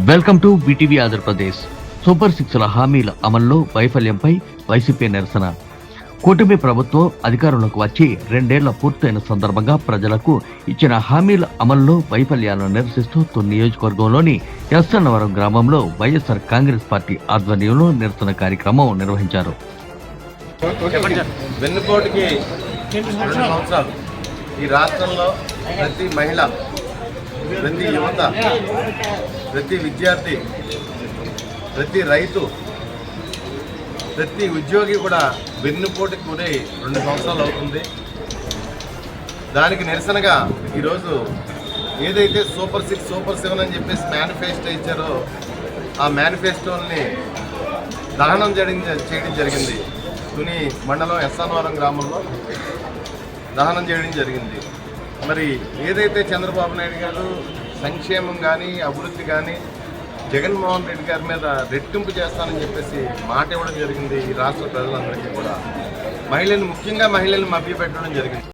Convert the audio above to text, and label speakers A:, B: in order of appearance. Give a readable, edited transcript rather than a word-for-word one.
A: Welcome to BTV Andhra Pradesh. Super సిక్స్ల హామీల అమల్లో వైఫల్యంపై వైసీపీ నిరసన. కూటమి ప్రభుత్వం అధికారంలోకి వచ్చి 2 ఏళ్ల పూర్తయిన సందర్భంగా ప్రజలకు ఇచ్చిన హామీల అమల్లో వైఫల్యాలను నిరసిస్తూ తుని నియోజకవర్గంలోని ఎస్ఎన్నవరం గ్రామంలో వైఎస్ఆర్ కాంగ్రెస్ పార్టీ ఆధ్వర్యంలో నిరసన కార్యక్రమం నిర్వహించారు.
B: వెన్నుపోటుకి 2 సంవత్సరాలు ఈ రాష్ట్రంలో ప్రతి మహిళ, ప్రతి యువత, ప్రతి విద్యార్థి, ప్రతి రైతు, ప్రతి ఉద్యోగి కూడా వెన్నుపోటుకి గురై 2 సంవత్సరాలు అవుతుంది. దానికి నిరసనగా ఈరోజు ఏదైతే సూపర్ 6, సూపర్ 7 అని చెప్పేసి మేనిఫెస్టో ఇచ్చారో ఆ మేనిఫెస్టోని దహనం చేయడం జరిగింది. తుని మండలం ఎస్ఎన్నవరం గ్రామంలో దహనం చేయడం జరిగింది. మరి ఏదైతే చంద్రబాబు నాయుడు గారు సంక్షేమం కానీ అభివృద్ధి కానీ జగన్మోహన్ రెడ్డి గారి మీద రెట్టింపు చేస్తానని చెప్పేసి మాట ఇవ్వడం జరిగింది. ఈ రాష్ట్ర ప్రజలందరికీ కూడా ముఖ్యంగా మహిళలను మభ్యపెట్టడం జరిగింది.